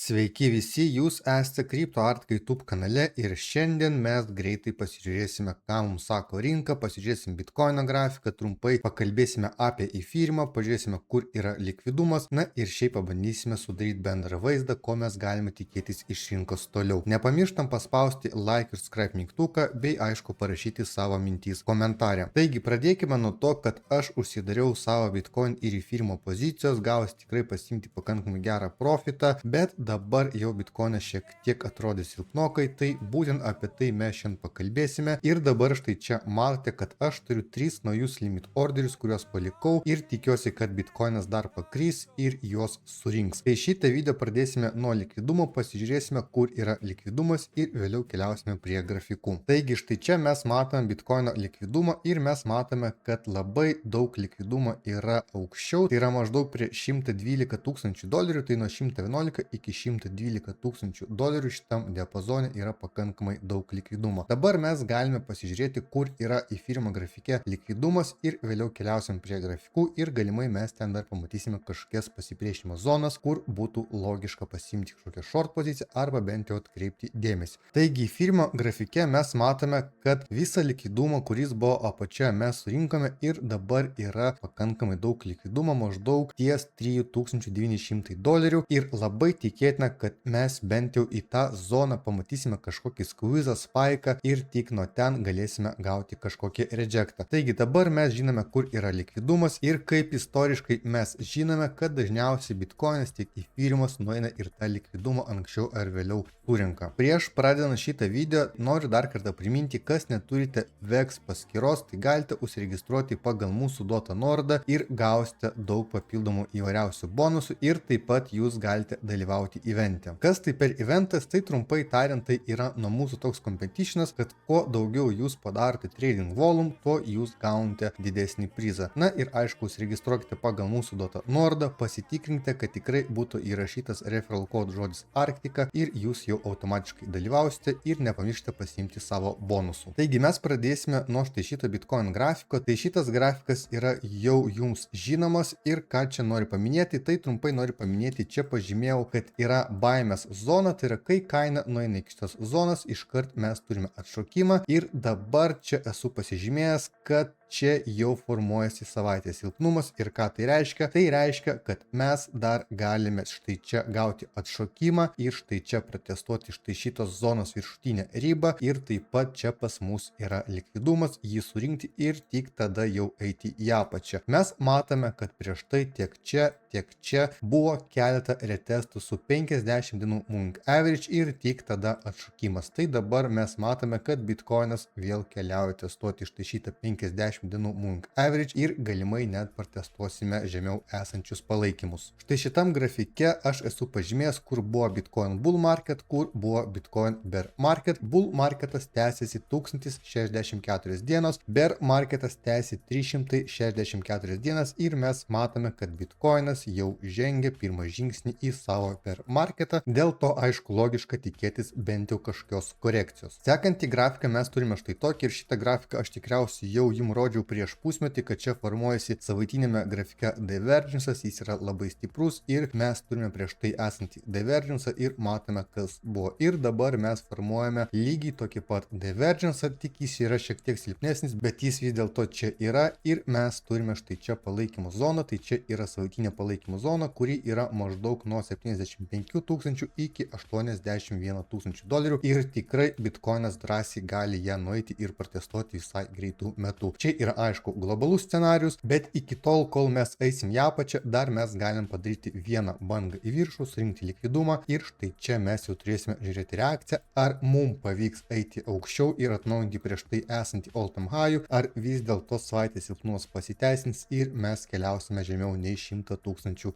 Sveiki visi, jūs esate CryptoArt YouTube kanale ir šiandien mes greitai pasižiūrėsime, ką mums sako rinka, pasižiūrėsime Bitcoino grafiką, trumpai pakalbėsime apie įfyrimą, pažiūrėsime, kur yra likvidumas, na ir šiaip pabandysime sudaryti bendrą vaizdą, ko mes galime tikėtis iš rinkos toliau. Nepamirštam paspausti like ir subscribe mygtuką, bei aišku parašyti savo mintys komentarę. Taigi pradėkime nuo to, kad aš užsidariau savo Bitcoin ir įfyrimo pozicijos, gavus tikrai pasimti pakankamai gerą profitą, bet dabar jau Bitcoinas šiek tiek atrodė silpnokai, tai būtent apie tai mes šiandien pakalbėsime. Ir dabar štai čia matote, kad aš turiu 3 naujus limit orderius, kuriuos palikau ir tikiuosi, kad Bitcoinas dar pakrys ir juos surinks. Tai šitą video pradėsime nuo likvidumo, pasižiūrėsime, kur yra likvidumas ir vėliau keliausime prie grafikų. Taigi štai čia mes matome Bitcoino likvidumą ir mes matome, kad labai daug likvidumo yra aukščiau, tai yra maždaug prie $112 tūkstančių, tai nuo 111 iki $112 tūkstančių šitam diapazone yra pakankamai daug likvidumo. Dabar mes galime pasižiūrėti, kur yra įfyrimo grafike likvidumas ir vėliau keliausim prie grafikų ir galimai mes ten dar pamatysime kažkokias pasipriešinimo zonas, kur būtų logiška pasiimti kažkokią short poziciją arba bent jau atkreipti dėmesį. Taigi įfyrimo grafike mes matome, kad visą likvidumą, kuris buvo apačioje, mes surinkome ir dabar yra pakankamai daug likvidumo, maždaug ties $3900 ir labai tikėtina, kad mes bent jau į tą zoną pamatysime kažkokį squeezą, spaiką ir tik nuo ten galėsime gauti kažkokį rejectą. Taigi dabar mes žinome, kur yra likvidumas ir kaip istoriškai mes žinome, kad dažniausiai Bitcoinas tiek įfyrimas nueina ir tą likvidumą anksčiau ar vėliau surinka. Prieš pradedant šitą video noriu dar kartą priminti, kas neturite VEX paskyros, tai galite užsiregistruoti pagal mūsų duotą nuorodą ir gausite daug papildomų įvairiausių bonusų ir taip pat jūs galite dalyvauti evente. Kas tai per eventas, tai trumpai tariant, tai yra nuo mūsų toks competitionas, kad kuo daugiau jūs padarote trading volume, tuo jūs gaunate didesnį prizą. Na ir aišku, užsiregistruokite pagal mūsų duotą nuorodą, pasitikrinkite, kad tikrai būtų įrašytas referral code žodis Arktika ir jūs jau automatiškai dalyvausite ir nepamirškite pasiimti savo bonusų. Taigi mes pradėsime nuo štai šito Bitcoin grafiko. Tai šitas grafikas yra jau jums žinomas ir ką čia noriu paminėti, tai trumpai noriu paminėti, čia pažymėjau, kad yra baimės zona, tai yra kai kaina nueina iki šitos zonos, iškart mes turime atšokimą ir dabar čia esu pasižymėjęs, kad čia jau formuojasi savaitės silpnumas ir ką tai reiškia? Tai reiškia, kad mes dar galime štai čia gauti atšokimą ir štai čia protestuoti štai šitos zonos viršutinę ribą ir taip pat čia pas mus yra likvidumas, jį surinkti ir tik tada jau eiti į apačią. Mes matome, kad prieš tai tiek čia buvo keletą retestų su 50 dienų moving average ir tik tada atšokimas. Tai dabar mes matome, kad Bitcoinas vėl keliauja testuoti štai šitą 50 dienų moving average ir galimai net protestuosime žemiau esančius palaikymus. Štai šitam grafike aš esu pažymėjęs, kur buvo Bitcoin bull market, kur buvo Bitcoin bear market. Bull marketas tęsiasi 1064 dienos, bear marketas tęsiasi 364 dienas ir mes matome, kad Bitcoinas jau žengia pirmą žingsnį į savo bear marketą. Dėl to aišku logiška tikėtis bent jau kažkokios korekcijos. Sekantį grafiką mes turime štai tokį ir šitą grafiką aš tikriausiai jau jums rodžiau prieš pusmetį, kad čia formuojasi savaitinėme grafike divergence'as, jis yra labai stiprus ir mes turime prieš tai esantį divergence'ą ir matome, kas buvo. Ir dabar mes formuojame lygiai tokį pat divergence'ą, tik jis yra šiek tiek silpnesnis, bet jis vis dėlto čia yra ir mes turime štai čia palaikymo zoną, tai čia yra savaitinė palaikymo zona, kuri yra maždaug nuo 75 tūkstančių iki $81 tūkstančių ir tikrai Bitcoinas drąsiai gali ją nueiti ir protestuoti visai greitų metų. Čia yra aišku globalus scenarius, bet iki tol, kol mes eisim į apačią, dar mes galim padaryti vieną bangą į viršų, surinkti likvidumą ir štai čia mes jau turėsime žiūrėti reakciją, ar mums pavyks eiti aukščiau ir atnaujinti prieš tai esantį all-time high, ar vis dėlto savaitės silpnumas pasiteisins ir mes keliausime žemiau nei $100 tūkstančių.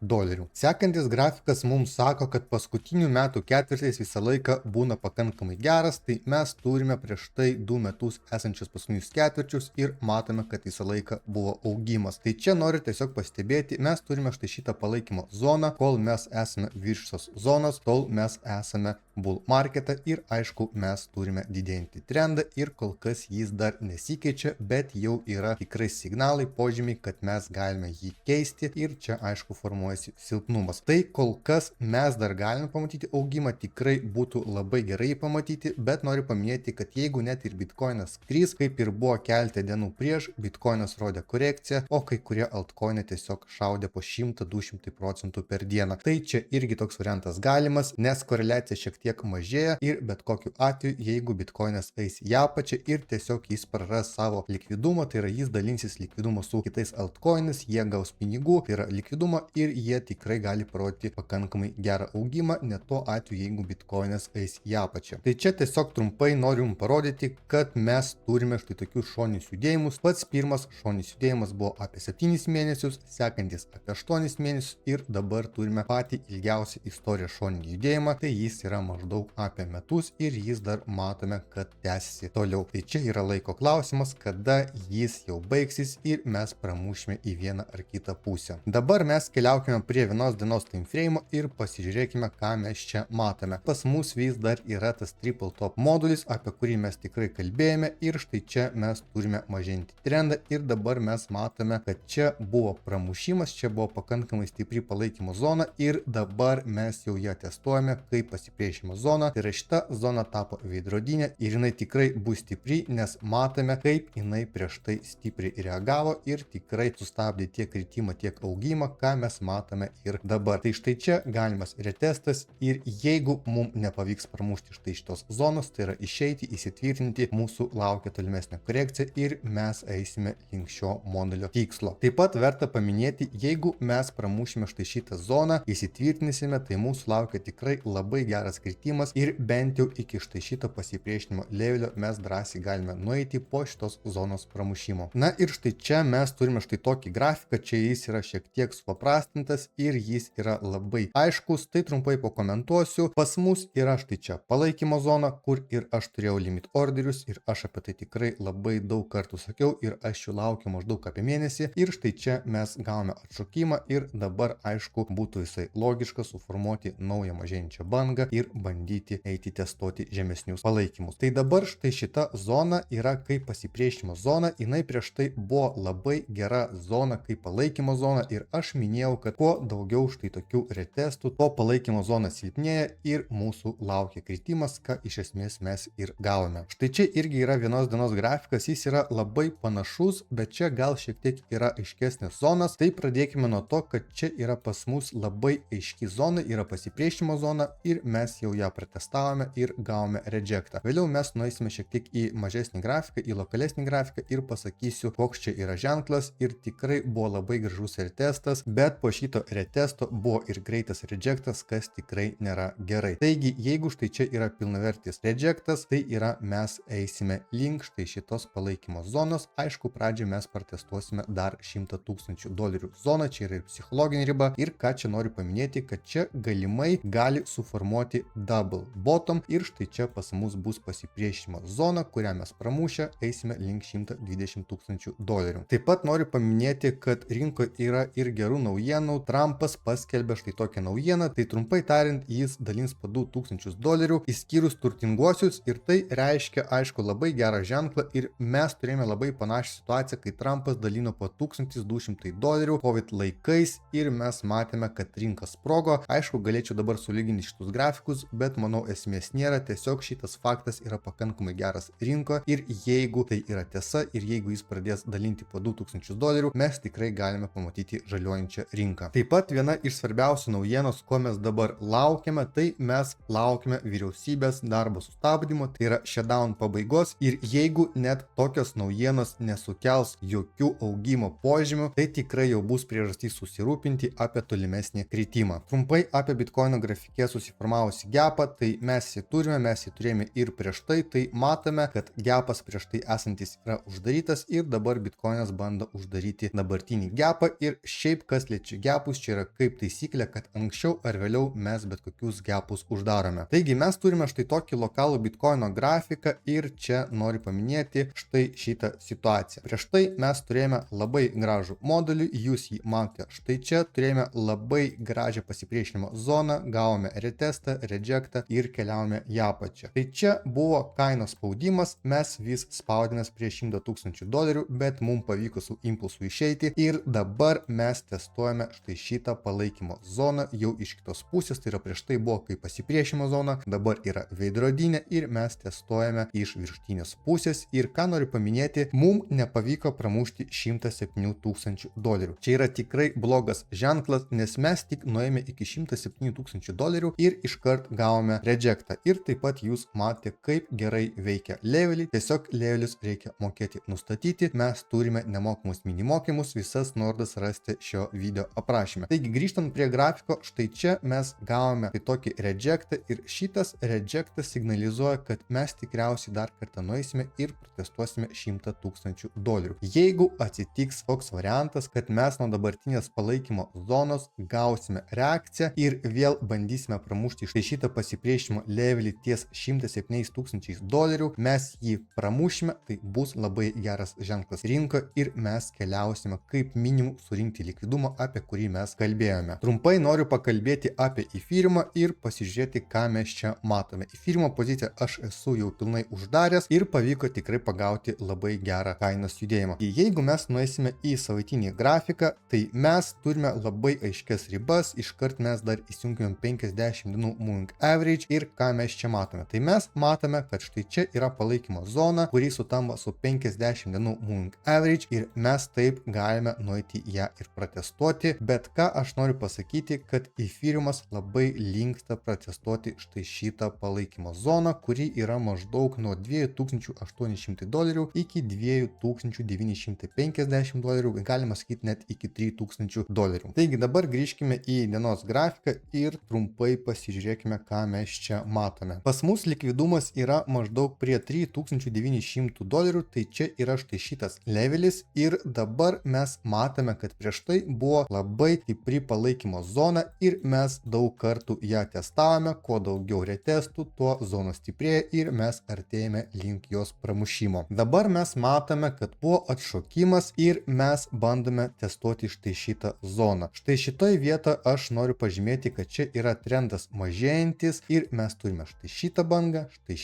Sekantis grafikas mums sako, kad paskutinių metų ketvirtis visą laiką būna pakankamai geras, tai mes turime prieš tai 2 metus esančius paskutinius ketvirčius ir matome, matome, kad visą laiką buvo augimas. Tai čia noriu tiesiog pastebėti, mes turime štai šitą palaikymo zoną, kol mes esame virš šios zonos, tol mes esame bull marketą ir aišku mes turime didėjantį trendą ir kol kas jis dar nesikeičia, bet jau yra tikrai signalai, požymiai, kad mes galime jį keisti ir čia aišku formuojasi silpnumas. Tai kol kas mes dar galime pamatyti augimą, tikrai būtų labai gerai pamatyti, bet noriu paminėti, kad jeigu net ir bitkoinas kris, kaip ir buvo keletą dienų prieš, bitkoinas rodė korekciją, o kai kurie altcoinai tiesiog šaudė po 100-200% per dieną. Tai čia irgi toks variantas galimas, nes koreliacija šiek tiek mažėja ir bet kokiu atveju, jeigu bitkoinas eis į apačią ir tiesiog jis praras savo likvidumą, tai yra jis dalinsis likvidumą su kitais altcoinais, jie gaus pinigų, tai yra likvidumą ir jie tikrai gali parodyti pakankamai gerą augimą, net tuo atveju, jeigu bitkoinas eis į apačią. Tai čia tiesiog trumpai noriu jums parodyti, kad mes turime štai tokius šoninius judėjimus. Pats pirmas šoninis judėjimas buvo apie 7 mėnesius, sekantis apie 8 mėnesius ir dabar turime patį ilgiausią istoriją šoninį judėjimą, tai jis yra maždaug apie metus ir jis dar matome, kad tęsiasi toliau. Tai čia yra laiko klausimas, kada jis jau baigsis ir mes pramušime į vieną ar kitą pusę. Dabar mes keliaukime prie vienos dienos time frame ir pasižiūrėkime, ką mes čia matome. Pas mus vis dar yra tas triple top modulis, apie kurį mes tikrai kalbėjome ir štai čia mes turime mažinti trendą ir dabar mes matome, kad čia buvo pramušimas, čia buvo pakankamai stipri palaikymo zona ir dabar mes jau ją testuojame kaip pasipriešinimo zoną. Tai yra šita zona tapo veidrodinė ir jinai tikrai bus stipri, nes matome, kaip jinai prieš tai stipriai reagavo ir tikrai sustabdė tiek kritimą, tiek augimą, ką mes matome ir dabar. Tai štai čia galimas retestas ir jeigu mums nepavyks pramušti štai šitos zonos, tai yra išeiti, įsitvirtinti, mūsų laukia tolimesnė korekcija ir mes eisime link šio modelio tikslo. Taip pat verta paminėti, jeigu mes pramušime štai šitą zoną, įsitvirtinsime, tai mūsų laukia tikrai labai geras kritimas ir bent jau iki štai šito pasipriešinimo levelio mes drąsiai galime nueiti po šitos zonos pramušimo. Na ir štai čia mes turime štai tokį grafiką, čia jis yra šiek tiek supaprastintas ir jis yra labai aiškus, tai trumpai pakomentuosiu. Pas mus yra štai čia palaikymo zona, kur ir aš turėjau limit orderius ir aš apie tai tikrai labai daug kartų sakiau ir aš jų laukiu maždaug apie mėnesį ir štai čia mes gavome atšokimą ir dabar aišku būtų visai logiška suformuoti naują mažėjančią bangą ir bandyti eiti testuoti žemesnius palaikymus. Tai dabar štai šita zona yra kaip pasipriešinimo zona, jinai prieš tai buvo labai gera zona kaip palaikymo zona ir aš minėjau, kad kuo daugiau štai tokių retestų, to palaikymo zona silpnėja ir mūsų laukia kritimas, ką iš esmės mes ir gavome. Štai čia irgi yra vienos dienos grafikas, jis yra labai panašus, bet čia gal šiek tiek yra aiškesnės zonas. Tai pradėkime nuo to, kad čia yra pas mus labai aiški zona, yra pasipriešinimo zona ir mes jau ją pratestavome ir gavome rejectą. Vėliau mes nueisime šiek tiek į mažesnį grafiką, į lokalesnį grafiką ir pasakysiu, koks čia yra ženklas ir tikrai buvo labai gražus retestas, bet po šito retesto buvo ir greitas rejectas, kas tikrai nėra gerai. Taigi, jeigu štai čia yra pilnavertis rejectas, tai yra mes eisime link štai šitos palaikymo zonos. Aišku, pradžioje mes pratestuosime dar $100,000 zoną, čia yra ir psichologinė riba ir ką čia noriu paminėti, kad čia galimai gali suformuoti double bottom ir štai čia pas mus bus pasipriešinimo zona, kurią mes pramušę eisime link $120,000. Taip pat noriu paminėti, kad rinkoje yra ir gerų naujienų. Trumpas paskelbė štai tokią naujieną, tai trumpai tariant, jis dalins po $2,000 išskyrus turtinguosius ir tai reiškia, aišku, labai gerą ženklą ir mes turėjome labai panašią situaciją, kai Trumpas dalino po $1,200 COVID laikais ir mes matėme, kad rinka sprogo. Aišku, galėčiau dabar sulyginti šitus grafikus, bet manau esmės nėra, tiesiog šitas faktas yra pakankamai geras rinkoje ir jeigu tai yra tiesa ir jeigu jis pradės dalinti po $2,000, mes tikrai galime pamatyti žaliuojančią rinką. Taip pat viena iš svarbiausių naujienos, ko mes dabar laukiame, tai mes laukiame vyriausybės darbo sustabdymo, tai yra shutdown pabaigos ir jeigu net tokios naujienos nesukels jokių augimo požymių, tai tikrai jau bus priežastys susirūpinti apie tolimesnį kritimą. Trumpai apie Bitcoino grafike susiformavusi gapą, tai mes jį turime, mes jį turėjome ir prieš tai matome, kad gapas prieš tai esantis yra uždarytas ir dabar Bitcoinas bando uždaryti dabartinį gapą ir šiaip kas liečia gapus, čia yra kaip taisyklė, kad anksčiau ar vėliau mes bet kokius gapus uždarome. Taigi mes turime štai tokį lokalų Bitcoino grafiką ir čia noriu paminėti štai šitą situaciją. situacija. Prieš tai mes turėjome labai gražų modulį, jūs jį matote štai čia, turėjome labai gražią pasipriešinimo zoną, gavome retestą, rejectą ir keliavome į apačią. Tai čia buvo kainos spaudimas, mes vis spaudėmės prie $100,000, bet mums pavyko su impulsu išeiti ir dabar mes testuojame štai šitą palaikymo zoną jau iš kitos pusės, tai yra prieš tai buvo kaip pasipriešinimo zona, dabar yra veidrodinė ir mes testuojame iš viršutinės pusės ir ką noriu paminėti, mums nepavyko pramušti $107,000. Čia yra tikrai blogas ženklas, nes mes tik nuėjome iki $107,000 ir iškart gavome rejectą. Ir taip pat jūs matėte, kaip gerai veikia levelį. Tiesiog levelius reikia mokėti nustatyti. Mes turime nemokamus mini mokymus, visas nuorodas rasite šio video aprašyme. Taigi grįžtant prie grafiko, štai čia mes gavome tai tokį rejectą ir šitas rejectas signalizuoja, kad mes tikriausiai dar kartą nueisime ir protestuosime $100,000. Jeigu atsitiks toks variantas, kad mes nuo dabartinės palaikymo zonos gausime reakciją ir vėl bandysime pramušti štai šitą pasipriešinimo levelį ties $107,000, mes jį pramušime, tai bus labai geras ženklas rinkoje ir mes keliausime kaip minimum surinkti likvidumą, apie kurį mes kalbėjome. Trumpai noriu pakalbėti apie Ethereumą ir pasižiūrėti, ką mes čia matome. Ethereum poziciją aš esu jau pilnai uždaręs ir pavyko tikrai pagauti labai gerą kainos judėjimą. Jeigu mes nueisime į savaitinį grafiką, tai mes turime labai aiškias ribas, iškart mes dar įsijungėm 50 dienų moving average ir ką mes čia matome. Tai mes matome, kad štai čia yra palaikymo zona, kuri sutampa su 50 dienų moving average ir mes taip galime nueiti ją ir protestuoti, bet ką aš noriu pasakyti, kad Ethereumas labai linksta protestuoti štai šitą palaikymo zoną, kuri yra maždaug nuo $2,800 iki $2,950, galima sakyti net iki $3,000. Taigi dabar grįžkime į dienos grafiką ir trumpai pasižiūrėkime, ką mes čia matome. Pas mus likvidumas yra maždaug prie $3,900, tai čia yra štai šitas levelis ir dabar mes matome, kad prieš tai buvo labai stipri palaikymo zona ir mes daug kartų ją testavome, kuo daugiau retestų, tuo zona stiprėja ir mes artėjame link jos pramušimo. Dabar mes matome, kad buvo atšokimas ir mes bandome testuoti štai šitą zoną. Štai šitoj vietoje aš noriu pažymėti, kad čia yra trendas mažėjantis ir mes turime štai šitą bangą, štai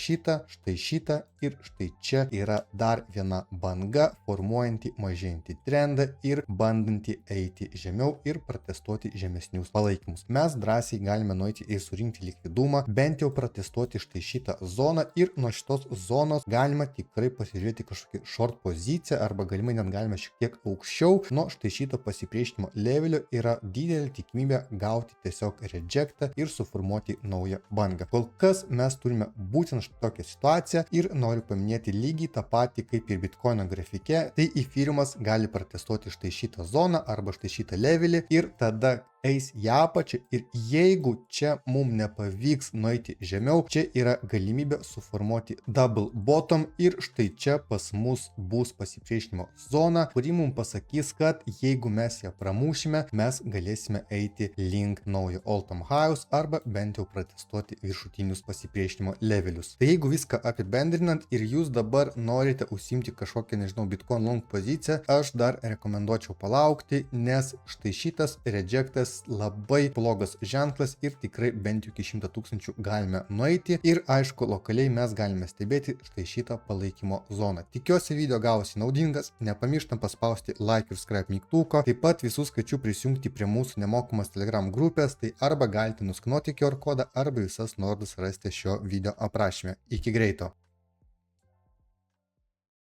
šitą ir štai čia yra dar viena banga formuojanti mažėjantį trendą ir bandanti eiti žemiau ir protestuoti žemesnius palaikymus. Mes drąsiai galime nueiti ir surinkti likvidumą, bent jau protestuoti štai šitą zoną ir nuo šitos zonos galima tikrai pasižiūrėti kažkokį short poziciją arba galimai net galime šiek tiek aukščiau. Nuo štai šito pasipriešinimo levelio yra didelė tikimybė gauti tiesiog rejectą ir suformuoti naują bangą. Kol kas mes turime būtent tokią situaciją ir noriu paminėti lygiai tą patį kaip ir Bitcoino grafike, tai Ethereumas gali protestuoti štai šitą zoną arba štai šitą levelį ir tada eis į apačią ir jeigu čia mums nepavyks nueiti žemiau, čia yra galimybė suformuoti double bottom ir štai čia pas mus bus pasipriešinimo zona, kuri mums pasakys, kad jeigu mes ją pramušime, mes galėsime eiti link naujo all-time highs arba bent jau protestuoti viršutinius pasipriešinimo levelius. Tai jeigu viską apibendrinant ir jūs dabar norite užsimti kažkokią, nežinau, Bitcoin long poziciją, aš dar rekomenduočiau palaukti, nes štai šitas rejectas labai blogas ženklas ir tikrai bent jau iki 100,000 galime nueiti ir aišku, lokaliai mes galime stebėti štai šitą palaikymo zoną. Tikiuosi video gavosi naudingas, nepamirštam paspausti like ir subscribe mygtuko, taip pat visus kviečiu prisijungti prie mūsų nemokamas Telegram grupės, tai arba galite nuskenuoti QR kodą, arba visas nuorodas rasite šio video aprašyme. Iki greito!